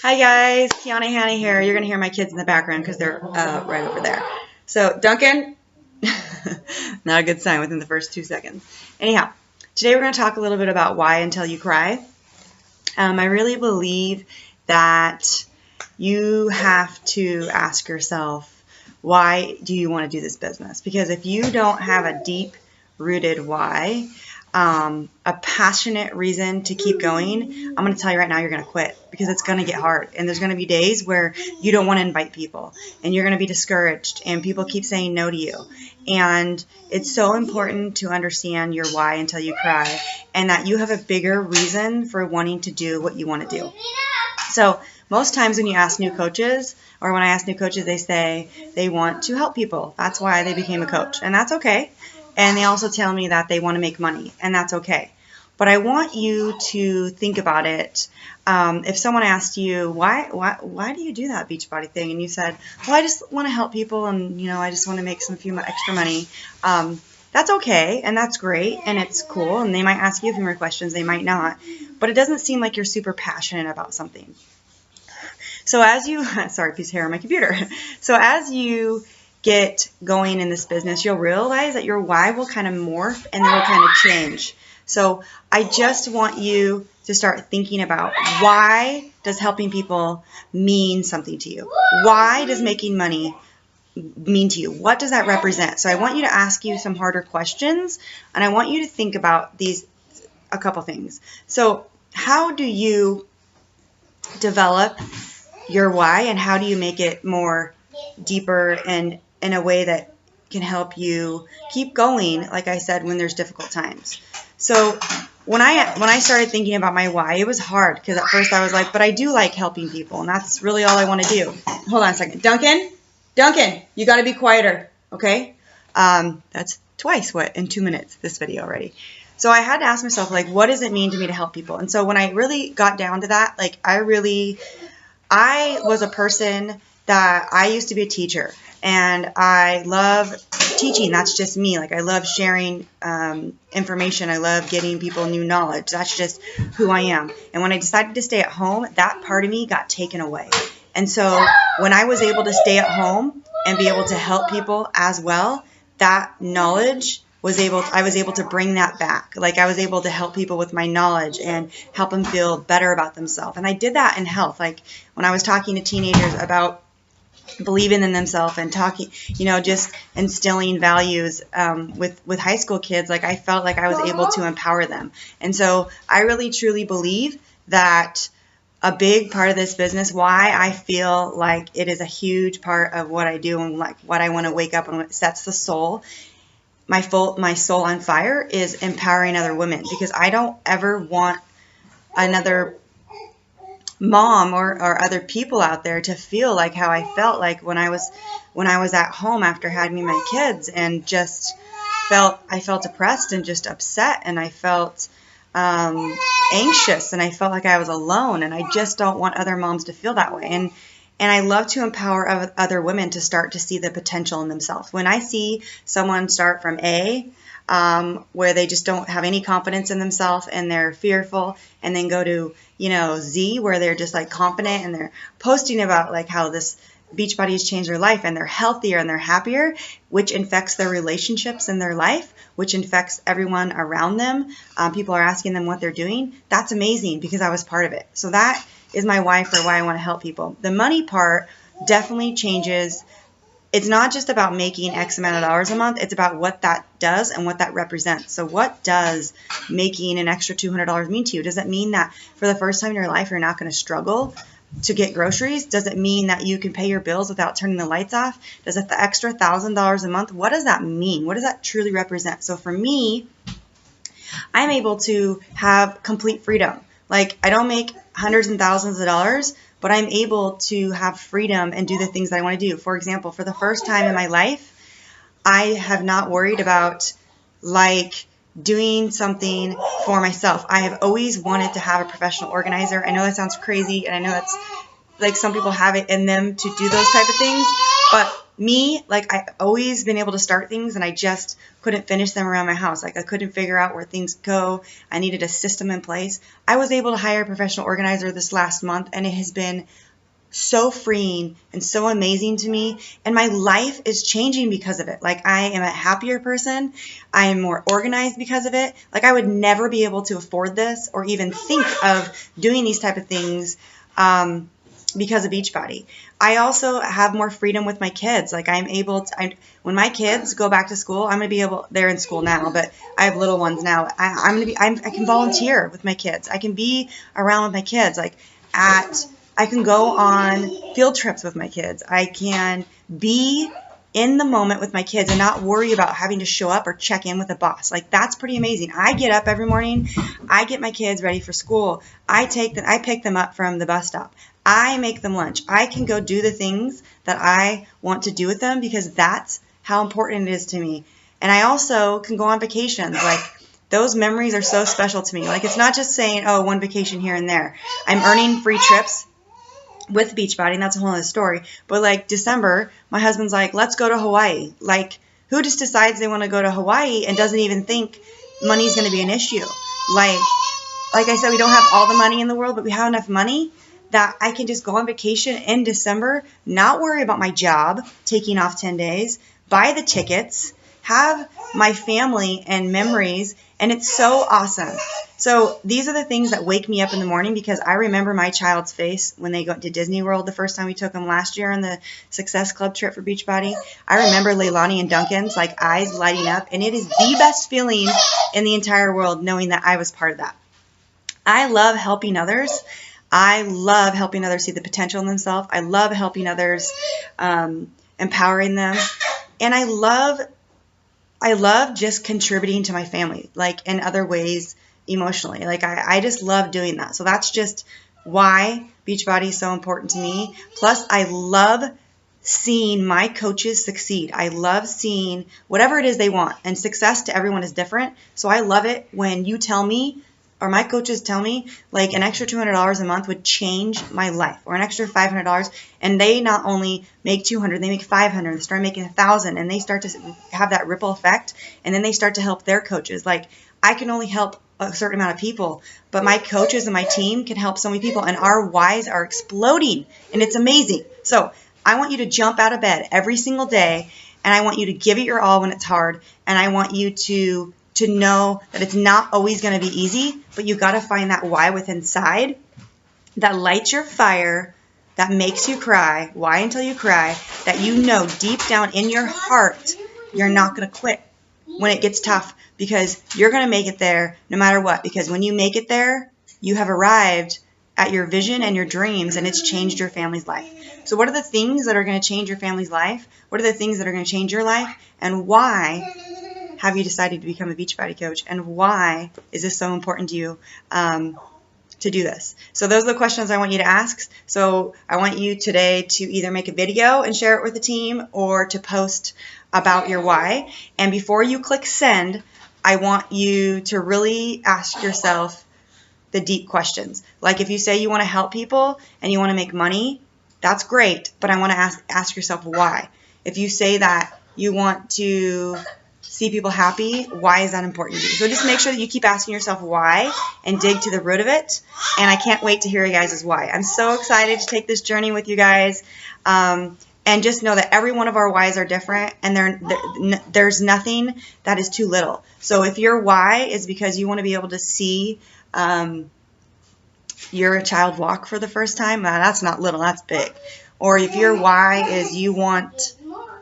Hi guys, Kiana Hanna here. You're gonna hear my kids in the background because they're right over there. So Duncan, not a good sign within the first 2 seconds. Anyhow, today we're gonna talk a little bit about why until you cry. I really believe that you have to ask yourself, why do you want to do this business? Because if you don't have a deep-rooted why, a passionate reason to keep going, I'm going to tell you right now, you're going to quit because it's going to get hard. And there's going to be days where you don't want to invite people and you're going to be discouraged and people keep saying no to you. And it's so important to understand your why until you cry and that you have a bigger reason for wanting to do what you want to do. So most times when you ask new coaches, or when I ask new coaches, they say they want to help people. That's why they became a coach. And that's okay. And they also tell me that they want to make money, and that's okay. But I want you to think about it. If someone asked you, why do you do that Beachbody thing? And you said, well, I just want to help people, and I just want to make some few extra money. That's okay, and that's great, and it's cool. And they might ask you a few more questions, they might not. But it doesn't seem like you're super passionate about something. So as you, sorry, piece of hair on my computer. So as you get going in this business, you'll realize that your why will kind of morph and then will kind of change. So I just want you to start thinking about, why does helping people mean something to you? Why does making money mean to you? What does that represent? So I want you to ask you some harder questions, and I want you to think about a couple things. So how do you develop your why, and how do you make it more deeper and in a way that can help you keep going, like I said, when there's difficult times? So when I started thinking about my why, it was hard because at first I was like, but I do like helping people, and that's really all I want to do. Hold on a second. Duncan, you got to be quieter, okay? That's twice, in 2 minutes, this video already. So I had to ask myself, like, what does it mean to me to help people? And so when I really got down to that, like, I was a person that I used to be a teacher. And I love teaching. That's just me. Like, I love sharing information. I love getting people new knowledge. That's just who I am. And when I decided to stay at home, that part of me got taken away. And so when I was able to stay at home and be able to help people as well, that knowledge I was able to bring that back. Like, I was able to help people with my knowledge and help them feel better about themselves. And I did that in health. Like, when I was talking to teenagers about believing in themselves and talking, just instilling values with high school kids, like, I felt like I was able to empower them. And so I really truly believe that a big part of this business, why I feel like it is a huge part of what I do and like what I want to wake up and what sets the soul, my soul on fire, is empowering other women, because I don't ever want another mom or other people out there to feel like how I felt like when I was at home after having my kids, and I felt depressed and just upset, and I felt anxious, and I felt like I was alone, and I just don't want other moms to feel that way. And I love to empower other women to start to see the potential in themselves. When I see someone start from A, where they just don't have any confidence in themselves and they're fearful, and then go to, Z, where they're just like confident and they're posting about like how this Beachbody has changed their life and they're healthier and they're happier, which infects their relationships in their life, which infects everyone around them. People are asking them what they're doing. That's amazing, because I was part of it. So that is my why for why I want to help people. The money part definitely changes. It's not just about making X amount of dollars a month. It's about what that does and what that represents. So what does making an extra $200 mean to you? Does it mean that for the first time in your life you're not going to struggle to get groceries? Does it mean that you can pay your bills without turning the lights off? Does it the extra $1,000 a month? What does that mean? What does that truly represent? So for me, I'm able to have complete freedom. Like, I don't make hundreds and thousands of dollars, but I'm able to have freedom and do the things that I want to do. For example, for the first time in my life, I have not worried about like doing something for myself. I have always wanted to have a professional organizer. I know that sounds crazy, and I know that's like some people have it in them to do those type of things, but me, like, I always been able to start things and I just couldn't finish them around my house. Like, I couldn't figure out where things go. I needed a system in place. I was able to hire a professional organizer this last month, and it has been so freeing and so amazing to me, and my life is changing because of it. Like, I am a happier person. I am more organized because of it. Like, I would never be able to afford this or even think of doing these type of things because of Beachbody. I also have more freedom with my kids. Like, I'm able to, when my kids go back to school, I'm going to be able, they're in school now, but I have little ones now. I can volunteer with my kids. I can be around with my kids. Like, I can go on field trips with my kids. I can be in the moment with my kids and not worry about having to show up or check in with a boss. Like, that's pretty amazing. I get up every morning. I get my kids ready for school. I pick them up from the bus stop. I make them lunch. I can go do the things that I want to do with them because that's how important it is to me. And I also can go on vacations. Like, those memories are so special to me. Like, it's not just saying, oh, one vacation here and there. I'm earning free trips with Beachbody, and that's a whole other story. But like December, my husband's like, let's go to Hawaii. Like, who just decides they want to go to Hawaii and doesn't even think money's going to be an issue? Like I said, we don't have all the money in the world, but we have enough money that I can just go on vacation in December, not worry about my job, taking off 10 days, buy the tickets, have my family and memories, and it's so awesome. So these are the things that wake me up in the morning, because I remember my child's face when they went to Disney World the first time we took them last year on the Success Club trip for Beachbody. I remember Leilani and Duncan's like eyes lighting up, and it is the best feeling in the entire world knowing that I was part of that. I love helping others. I love helping others see the potential in themselves. I love helping others, empowering them, and I love just contributing to my family, like in other ways emotionally. Like, I just love doing that. So that's just why Beachbody is so important to me. Plus, I love seeing my coaches succeed. I love seeing whatever it is they want. And success to everyone is different. So I love it when you tell me, or my coaches tell me, like, an extra $200 a month would change my life, or an extra $500, and they not only make $200, they make $500, they start making $1,000, and they start to have that ripple effect, and then they start to help their coaches. Like, I can only help a certain amount of people, but my coaches and my team can help so many people, and our whys are exploding, and it's amazing. So I want you to jump out of bed every single day, and I want you to give it your all when it's hard, and I want you to know that it's not always going to be easy, but you got to find that why within inside that lights your fire, that makes you cry. Why until you cry? That you know deep down in your heart you're not going to quit when it gets tough, because you're going to make it there no matter what. Because when you make it there, you have arrived at your vision and your dreams, and it's changed your family's life. So what are the things that are going to change your family's life? What are the things that are going to change your life? And why have you decided to become a Beachbody coach? And why is this so important to you to do this? So those are the questions I want you to ask. So I want you today to either make a video and share it with the team, or to post about your why. And before you click send, I want you to really ask yourself the deep questions. Like, if you say you want to help people and you want to make money, that's great, but I want to ask yourself why. If you say that you want to see people happy, why is that important to you? So just make sure that you keep asking yourself why and dig to the root of it. And I can't wait to hear you guys' why. I'm so excited to take this journey with you guys. And just know that every one of our whys are different, and there's nothing that is too little. So if your why is because you want to be able to see your child walk for the first time, that's not little, that's big. Or if your why is you want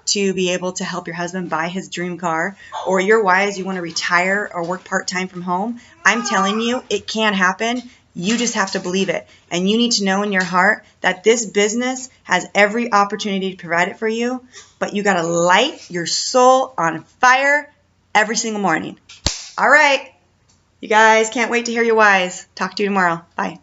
to be able to help your husband buy his dream car, or your why is you want to retire or work part-time from home, I'm telling you, it can happen. You just have to believe it. And you need to know in your heart that this business has every opportunity to provide it for you, but you got to light your soul on fire every single morning. All right. You guys, can't wait to hear your whys. Talk to you tomorrow. Bye.